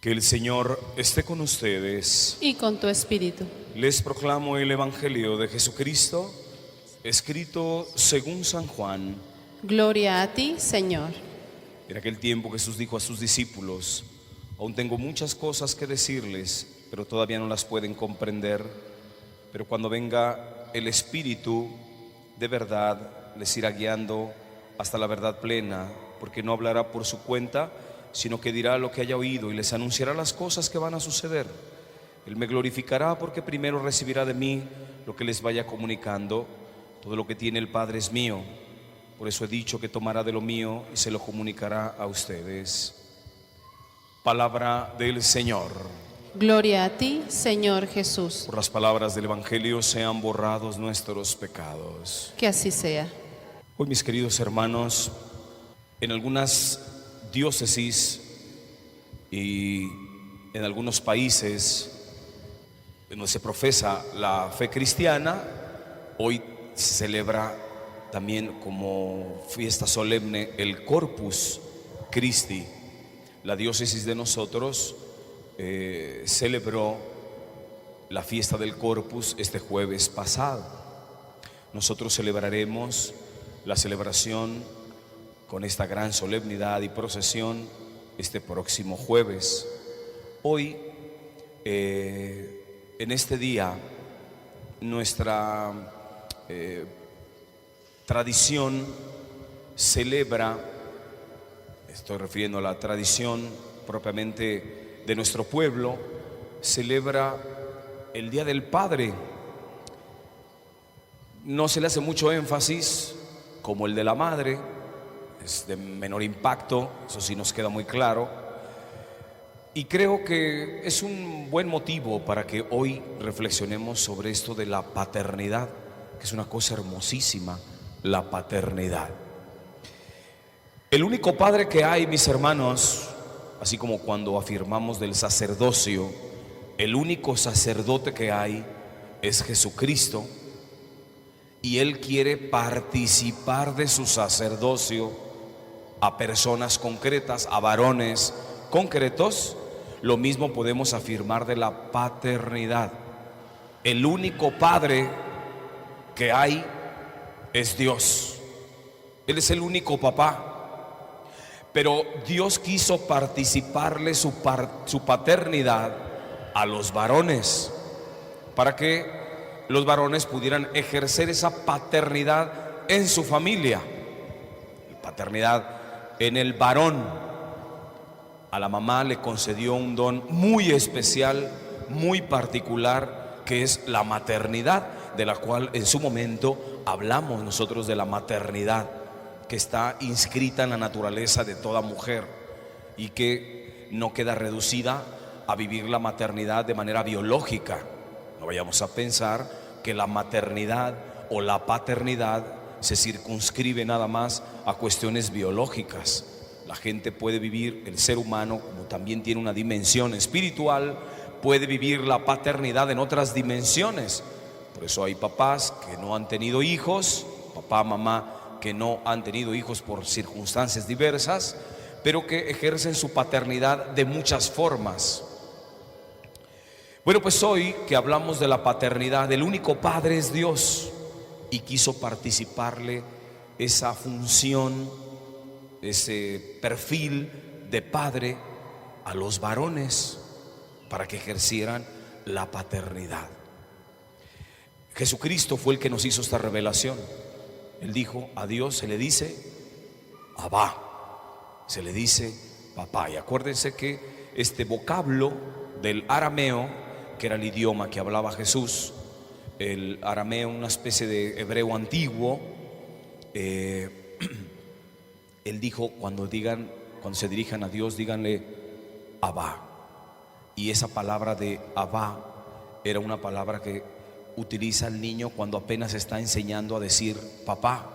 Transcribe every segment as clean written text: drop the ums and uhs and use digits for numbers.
Que el Señor esté con ustedes. Y con tu espíritu. Les proclamo el Evangelio de Jesucristo, escrito según San Juan. Gloria a ti, Señor. En aquel tiempo Jesús dijo a sus discípulos: aún tengo muchas cosas que decirles, pero todavía no las pueden comprender. Pero cuando venga el Espíritu de verdad, les irá guiando hasta la verdad plena, porque no hablará por su cuenta, sino que dirá lo que haya oído y les anunciará las cosas que van a suceder. Él me glorificará porque primero recibirá de mí lo que les vaya comunicando. Todo lo que tiene el Padre es mío. Por eso he dicho que tomará de lo mío y se lo comunicará a ustedes. Palabra del Señor. Gloria a ti, Señor Jesús. Por las palabras del Evangelio sean borrados nuestros pecados. Que así sea. Hoy, mis queridos hermanos, en algunas diócesis y en algunos países donde se profesa la fe cristiana, hoy se celebra también como fiesta solemne el Corpus Christi. La diócesis de nosotros celebró la fiesta del Corpus este jueves pasado. Nosotros celebraremos la celebración con esta gran solemnidad y procesión este próximo jueves. Hoy, en este día, nuestra tradición celebra, estoy refiriendo a la tradición propiamente de nuestro pueblo, celebra el Día del Padre. No se le hace mucho énfasis como el de la Madre, es de menor impacto, eso sí nos queda muy claro. Y creo que es un buen motivo para que hoy reflexionemos sobre esto de la paternidad, que es una cosa hermosísima, la paternidad. El único padre que hay, mis hermanos, así como cuando afirmamos del sacerdocio, el único sacerdote que hay es Jesucristo, y Él quiere participar de su sacerdocio a personas concretas, a varones concretos. Lo mismo podemos afirmar de la paternidad. El único padre que hay es Dios. Él es el único papá. Pero Dios quiso participarle su paternidad a los varones, para que los varones pudieran ejercer esa paternidad en su familia. Paternidad en el varón. A la mamá le concedió un don muy especial, muy particular, que es la maternidad, de la cual en su momento hablamos nosotros de la maternidad, que está inscrita en la naturaleza de toda mujer y que no queda reducida a vivir la maternidad de manera biológica. No vayamos a pensar que la maternidad o la paternidad se circunscribe nada más a cuestiones biológicas. La gente puede vivir, el ser humano, como también tiene una dimensión espiritual, puede vivir la paternidad en otras dimensiones. Por eso hay papás que no han tenido hijos, papá, mamá, que no han tenido hijos por circunstancias diversas, pero que ejercen su paternidad de muchas formas. Bueno, pues hoy que hablamos de la paternidad, el único padre es Dios, y quiso participarle esa función, ese perfil de padre a los varones para que ejercieran la paternidad. Jesucristo fue el que nos hizo esta revelación. Él dijo: a Dios se le dice Abba, se le dice papá. Y acuérdense que este vocablo del arameo, que era el idioma que hablaba Jesús, el arameo, una especie de hebreo antiguo, él dijo: cuando se dirijan a Dios, díganle Abba. Y esa palabra de Abba era una palabra que utiliza el niño cuando apenas está enseñando a decir papá,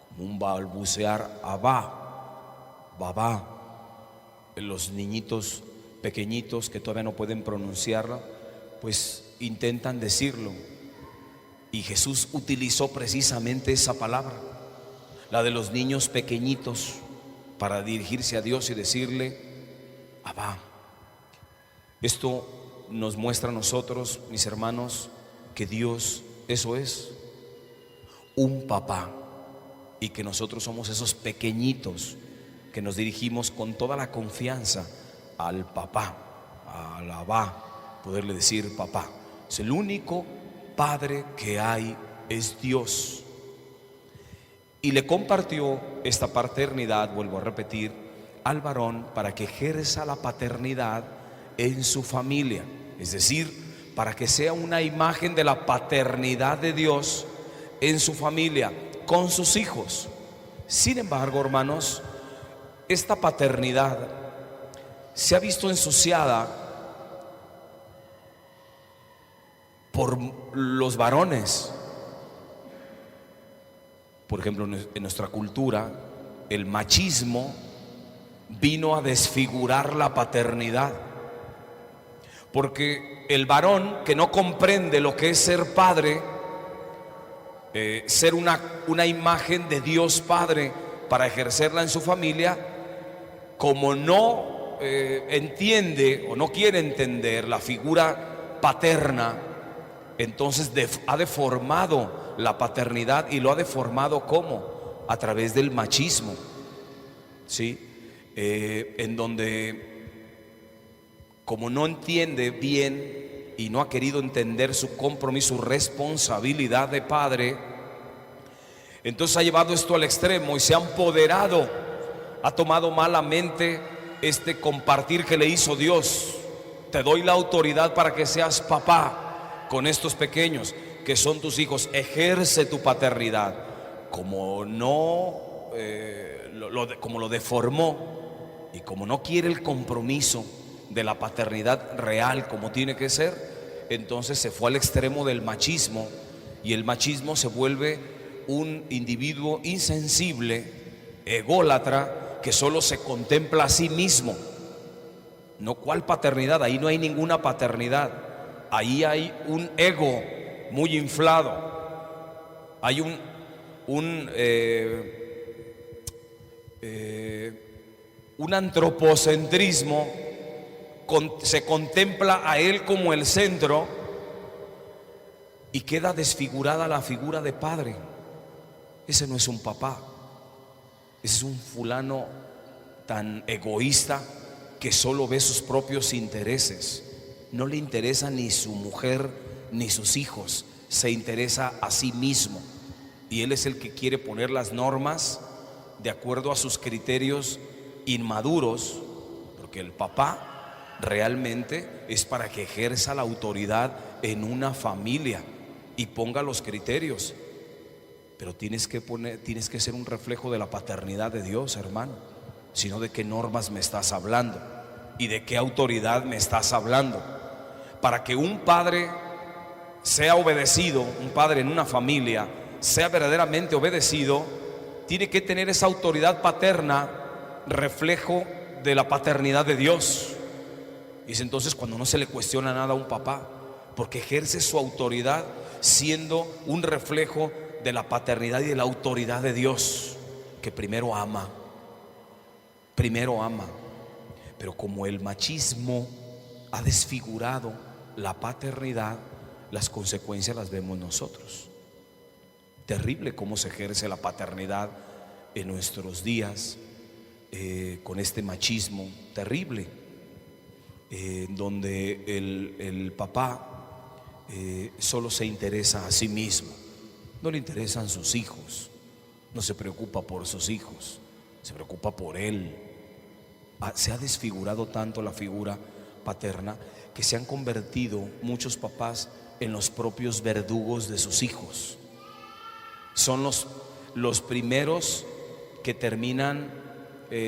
como un balbucear, Abba, babá. Los niñitos pequeñitos que todavía no pueden pronunciarla, pues intentan decirlo. Y Jesús utilizó precisamente esa palabra, la de los niños pequeñitos, para dirigirse a Dios y decirle Abba, Esto nos muestra a nosotros, mis hermanos, que Dios, eso es, un papá, y que nosotros somos esos pequeñitos que nos dirigimos con toda la confianza al papá, a la Abba, poderle decir papá. Es el único padre que hay, es Dios. Y le compartió esta paternidad, vuelvo a repetir, al varón para que ejerza la paternidad en su familia, es decir, para que sea una imagen de la paternidad de Dios en su familia, con sus hijos. Sin embargo, hermanos, esta paternidad se ha visto ensuciada por los varones. Por ejemplo, en nuestra cultura, el machismo vino a desfigurar la paternidad, porque el varón que no comprende lo que es ser padre, ser una imagen de Dios Padre para ejercerla en su familia, como no entiende o no quiere entender la figura paterna, entonces ha deformado la paternidad, y lo ha deformado ¿cómo? A través del machismo, ¿sí? En donde, como no entiende bien y no ha querido entender su compromiso, su responsabilidad de padre, entonces ha llevado esto al extremo y se ha empoderado, ha tomado malamente este compartir que le hizo Dios. Te doy la autoridad para que seas papá con estos pequeños que son tus hijos, ejerce tu paternidad. Como no, como lo deformó, y como no quiere el compromiso de la paternidad real como tiene que ser, entonces se fue al extremo del machismo, y el machismo se vuelve un individuo insensible, ególatra, que solo se contempla a sí mismo. No, ¿cuál paternidad? Ahí no hay ninguna paternidad. Ahí hay un ego muy inflado. Hay un antropocentrismo. Se contempla a él como el centro, y queda desfigurada la figura de padre. Ese no es un papá. Ese es un fulano tan egoísta que solo ve sus propios intereses. No le interesa ni su mujer ni sus hijos, se interesa a sí mismo, y él es el que quiere poner las normas de acuerdo a sus criterios inmaduros, porque el papá realmente es para que ejerza la autoridad en una familia y ponga los criterios. Pero tienes que ser un reflejo de la paternidad de Dios, hermano. Sino de qué normas me estás hablando y de qué autoridad me estás hablando. Para que un padre sea obedecido, un padre en una familia sea verdaderamente obedecido, tiene que tener esa autoridad paterna, reflejo de la paternidad de Dios. Y es entonces cuando no se le cuestiona nada a un papá, porque ejerce su autoridad siendo un reflejo de la paternidad y de la autoridad de Dios, que primero ama. Pero como el machismo ha desfigurado la paternidad, las consecuencias las vemos nosotros. Terrible cómo se ejerce la paternidad en nuestros días, con este machismo terrible, donde el papá solo se interesa a sí mismo, no le interesan sus hijos, no se preocupa por sus hijos, se preocupa por él. Se ha desfigurado tanto la figura paterna que se han convertido muchos papás en los propios verdugos de sus hijos. Son los primeros que terminan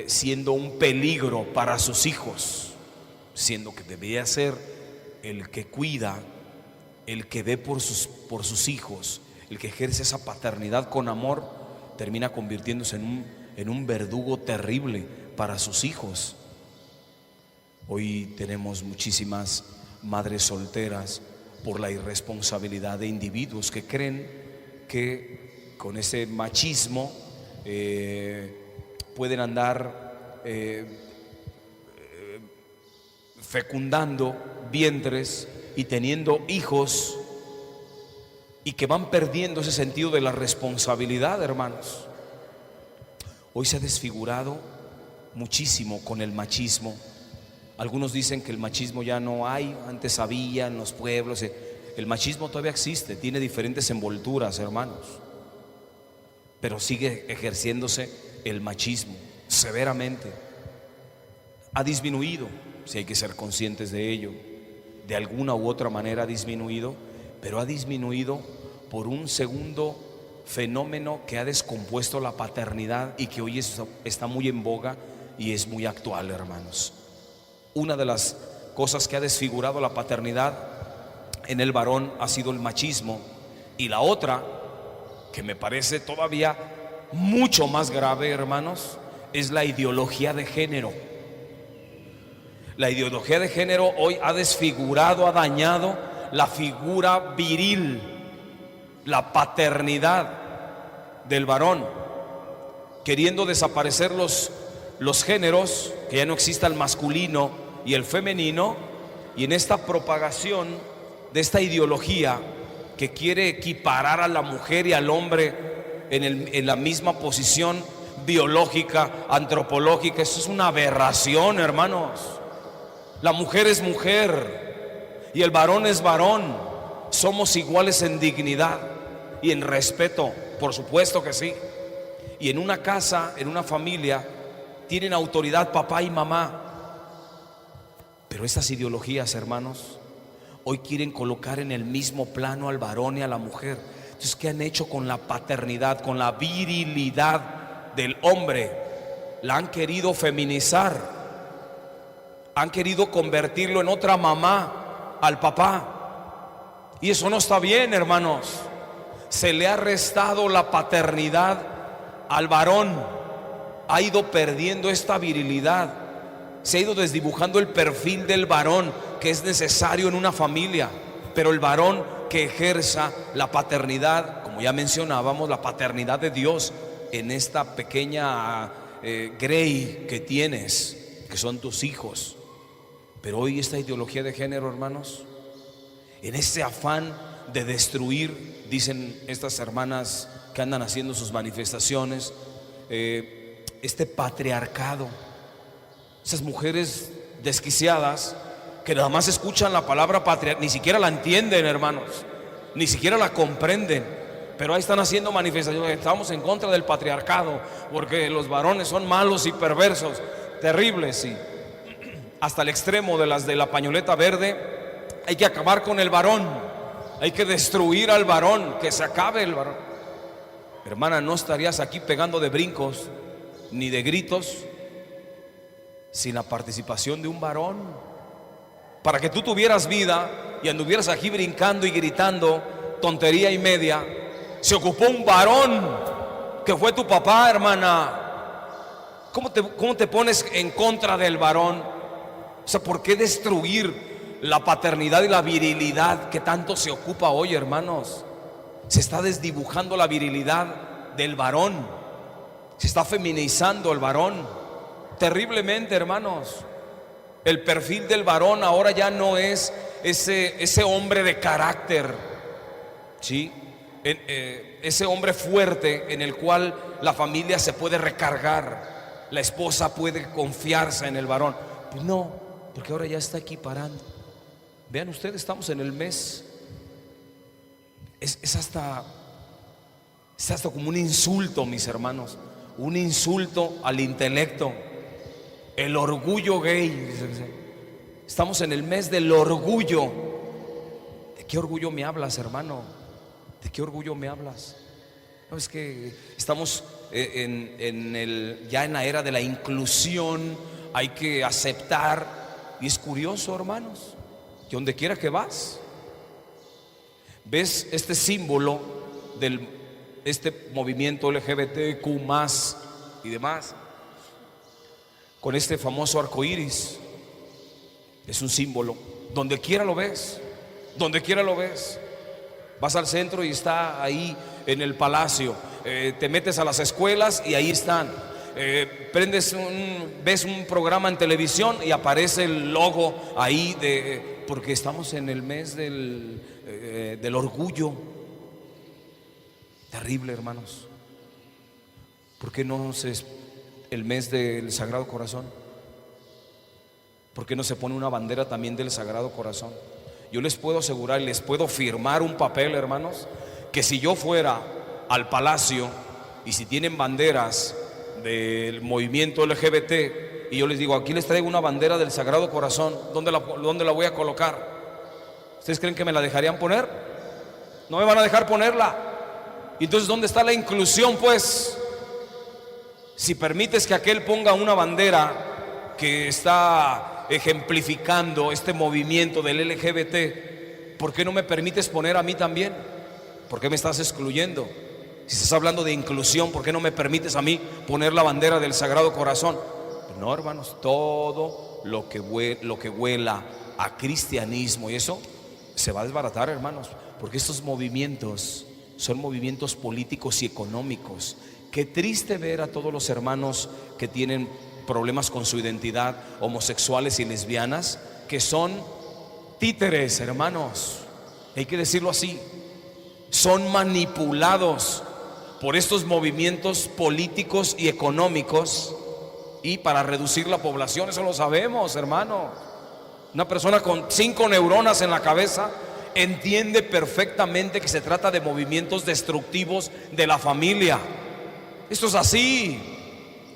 siendo un peligro para sus hijos, siendo que debería ser el que cuida, el que ve por sus hijos, el que ejerce esa paternidad con amor, termina convirtiéndose en un verdugo terrible para sus hijos. Hoy tenemos muchísimas madres solteras por la irresponsabilidad de individuos que creen que con ese machismo pueden andar fecundando vientres y teniendo hijos, y que van perdiendo ese sentido de la responsabilidad, hermanos. Hoy se ha desfigurado muchísimo con el machismo. Algunos dicen que el machismo ya no hay, antes había en los pueblos. El machismo todavía existe, tiene diferentes envolturas, hermanos, pero sigue ejerciéndose el machismo severamente. Ha disminuido, si hay que ser conscientes de ello, de alguna u otra manera ha disminuido, pero ha disminuido por un segundo fenómeno que ha descompuesto la paternidad y que hoy está muy en boga y es muy actual, hermanos. Una de las cosas que ha desfigurado la paternidad en el varón ha sido el machismo, y la otra, que me parece todavía mucho más grave, hermanos, es la ideología de género. La ideología de género hoy ha desfigurado, ha dañado la figura viril, la paternidad del varón, queriendo desaparecer los géneros, que ya no exista el masculino y el femenino, y en esta propagación de esta ideología que quiere equiparar a la mujer y al hombre en la misma posición biológica, antropológica. Eso es una aberración, hermanos. La mujer es mujer y el varón es varón. Somos iguales en dignidad y en respeto, por supuesto que sí. Y en una casa, en una familia, tienen autoridad papá y mamá. Pero estas ideologías, hermanos, hoy quieren colocar en el mismo plano al varón y a la mujer. Entonces, ¿qué han hecho con la paternidad, con la virilidad del hombre? La han querido feminizar, han querido convertirlo en otra mamá al papá, y eso no está bien, hermanos. Se le ha restado la paternidad al varón, ha ido perdiendo esta virilidad, se ha ido desdibujando el perfil del varón que es necesario en una familia. Pero el varón que ejerza la paternidad, como ya mencionábamos, la paternidad de Dios en esta pequeña grey que tienes, que son tus hijos. Pero hoy esta ideología de género, hermanos, en ese afán de destruir, dicen estas hermanas que andan haciendo sus manifestaciones, este patriarcado, esas mujeres desquiciadas que nada más escuchan la palabra patriarcado, ni siquiera la entienden, hermanos, ni siquiera la comprenden, pero ahí están haciendo manifestaciones. Estamos en contra del patriarcado porque los varones son malos y perversos, terribles, sí, hasta el extremo de las de la pañoleta verde. Hay que acabar con el varón, hay que destruir al varón, que se acabe el varón. Hermana, no estarías aquí pegando de brincos ni de gritos sin la participación de un varón. Para que tú tuvieras vida y anduvieras aquí brincando y gritando tontería y media, se ocupó un varón que fue tu papá, hermana. ¿Cómo te pones en contra del varón? O sea, ¿por qué destruir la paternidad y la virilidad que tanto se ocupa hoy, hermanos? Se está desdibujando la virilidad del varón, se está feminizando el varón terriblemente, hermanos. El perfil del varón ahora ya no es ese hombre de carácter, ¿sí? Ese hombre fuerte en el cual la familia se puede recargar, la esposa puede confiarse en el varón. Pues no, porque ahora ya está equiparando. Vean ustedes, estamos en el mes, es hasta como un insulto, mis hermanos, un insulto al intelecto. El orgullo gay. Estamos en el mes del orgullo. ¿De qué orgullo me hablas, hermano? ¿De qué orgullo me hablas? No, es que estamos ya en la era de la inclusión. Hay que aceptar. Y es curioso, hermanos, que donde quiera que vas, ves este símbolo de este movimiento LGBTQ más y demás, con este famoso arco iris. Es un símbolo. Donde quiera lo ves, donde quiera lo ves. Vas al centro y está ahí en el palacio. Te metes a las escuelas y ahí están. ves un programa en televisión y aparece el logo ahí porque estamos en el mes del orgullo. Terrible, hermanos. ¿Por qué no es el mes del Sagrado Corazón? ¿Por qué no se pone una bandera también del Sagrado Corazón? Yo les puedo asegurar y les puedo firmar un papel, hermanos, que si yo fuera al palacio y si tienen banderas del movimiento LGBT y yo les digo, aquí les traigo una bandera del Sagrado Corazón, ¿dónde la voy a colocar? ¿Ustedes creen que me la dejarían poner? No me van a dejar ponerla. Entonces, ¿dónde está la inclusión, pues? Si permites que aquel ponga una bandera que está ejemplificando este movimiento del LGBT, ¿por qué no me permites poner a mí también? ¿Por qué me estás excluyendo? Si estás hablando de inclusión, ¿por qué no me permites a mí poner la bandera del Sagrado Corazón? No, hermanos, todo lo que huela a cristianismo y eso se va a desbaratar, hermanos, porque estos movimientos son movimientos políticos y económicos. Qué triste ver a todos los hermanos que tienen problemas con su identidad, homosexuales y lesbianas, que son títeres, hermanos, hay que decirlo así, son manipulados por estos movimientos políticos y económicos y para reducir la población. Eso lo sabemos, hermano. Una persona con 5 neuronas en la cabeza entiende perfectamente que se trata de movimientos destructivos de la familia. Esto es así.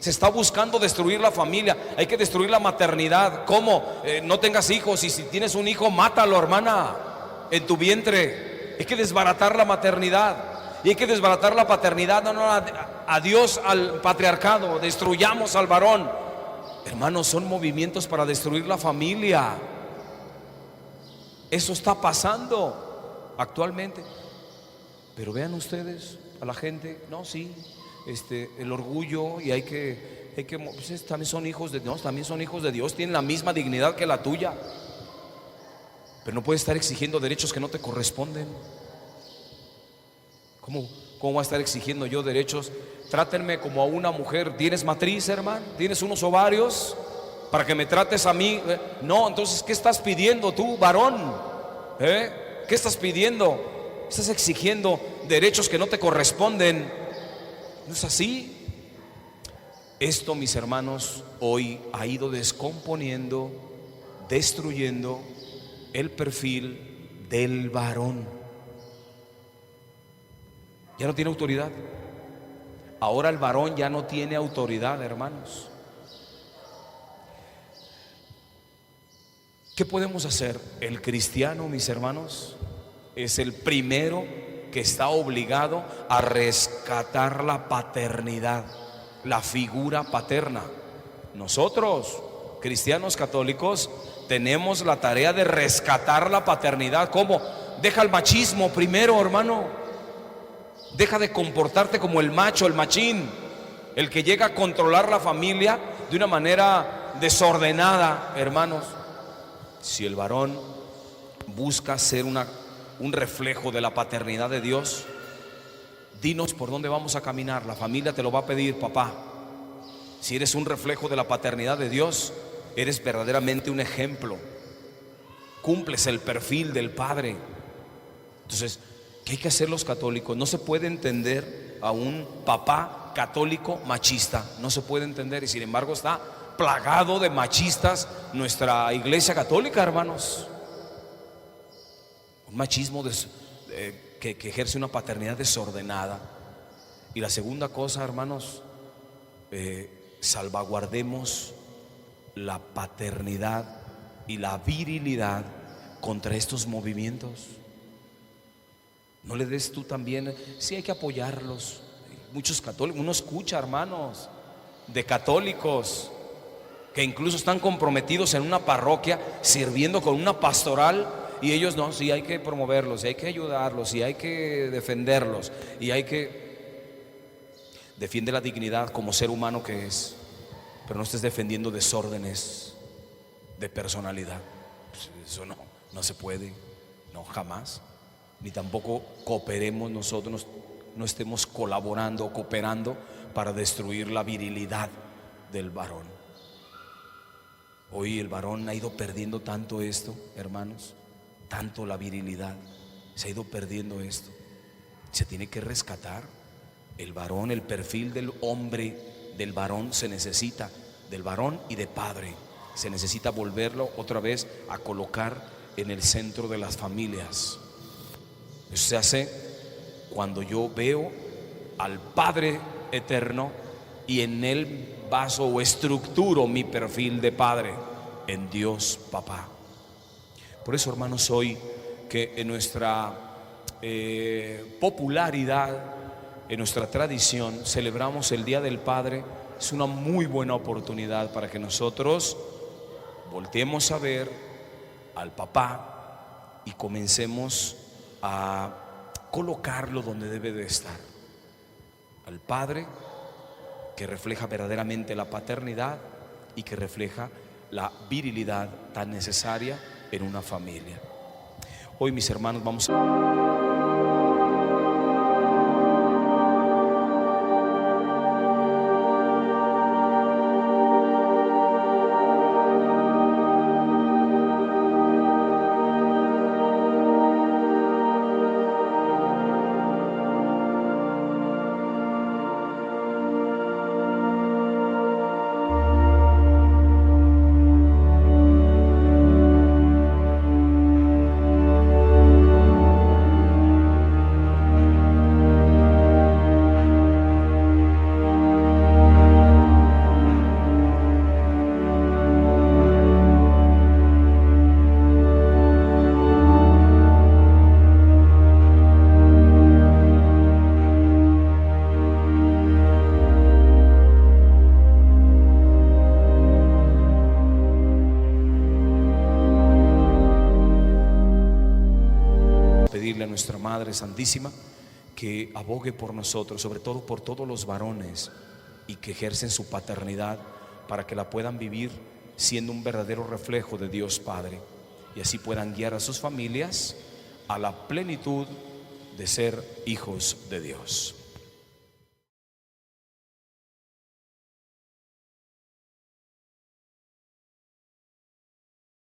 Se está buscando destruir la familia. Hay que destruir la maternidad. ¿Cómo? No tengas hijos, y si tienes un hijo, mátalo, hermana, en tu vientre. Hay que desbaratar la maternidad y hay que desbaratar la paternidad. No, adiós al patriarcado, destruyamos al varón. Hermanos, son movimientos para destruir la familia. Eso está pasando actualmente. Pero vean ustedes a la gente, no, sí, el orgullo, y hay que pues, también son hijos de Dios, también son hijos de Dios, tienen la misma dignidad que la tuya. Pero no puedes estar exigiendo derechos que no te corresponden. ¿Cómo voy a estar exigiendo yo derechos? Trátenme como a una mujer. ¿Tienes matriz, hermano? ¿Tienes unos ovarios para que me trates a mí? No, entonces, ¿qué estás pidiendo tú, varón? ¿Qué estás pidiendo? Estás exigiendo derechos que no te corresponden. ¿No es así? Esto, mis hermanos, hoy ha ido descomponiendo, destruyendo el perfil del varón. Ya no tiene autoridad. Ahora el varón ya no tiene autoridad, hermanos. ¿Qué podemos hacer? El cristiano, mis hermanos, es el primero que está obligado a rescatar la paternidad, la figura paterna. Nosotros, cristianos católicos, tenemos la tarea de rescatar la paternidad. ¿Cómo? Deja el machismo primero, hermano. Deja de comportarte como el macho, el machín, el que llega a controlar la familia de una manera desordenada, hermanos. Si el varón busca ser un reflejo de la paternidad de Dios, dinos por dónde vamos a caminar. La familia te lo va a pedir, papá. Si eres un reflejo de la paternidad de Dios, eres verdaderamente un ejemplo. Cumples el perfil del Padre. Entonces, ¿qué hay que hacer los católicos? No se puede entender a un papá católico machista. No se puede entender, y sin embargo está plagado de machistas nuestra iglesia católica, hermanos. Un machismo que ejerce una paternidad desordenada. Y la segunda cosa, hermanos, salvaguardemos la paternidad y la virilidad contra estos movimientos. No le des tú también, sí hay que apoyarlos. Muchos católicos, uno escucha, hermanos, de católicos que incluso están comprometidos en una parroquia sirviendo con una pastoral, y ellos no, sí hay que promoverlos, y hay que ayudarlos, y hay que defenderlos, y hay que defiende la dignidad como ser humano que es, pero no estés defendiendo desórdenes de personalidad. Eso no se puede, no, jamás. Ni tampoco cooperemos nosotros, no estemos colaborando o cooperando para destruir la virilidad del varón. Hoy el varón ha ido perdiendo tanto esto, hermanos, tanto la virilidad, se ha ido perdiendo esto. Se tiene que rescatar el varón, el perfil del hombre, del varón se necesita, del varón y de padre, se necesita volverlo otra vez a colocar en el centro de las familias. Eso se hace cuando yo veo al Padre eterno y en él baso o estructuro mi perfil de padre en Dios Papá. Por eso, hermanos, hoy que en nuestra popularidad, en nuestra tradición, celebramos el Día del Padre, es una muy buena oportunidad para que nosotros volteemos a ver al papá y comencemos a colocarlo donde debe de estar. Al padre que refleja verdaderamente la paternidad y que refleja la virilidad tan necesaria en una familia. Hoy, mis hermanos, vamos a... pedirle a nuestra Madre Santísima que abogue por nosotros, sobre todo por todos los varones, y que ejercen su paternidad para que la puedan vivir siendo un verdadero reflejo de Dios Padre, y así puedan guiar a sus familias a la plenitud de ser hijos de Dios.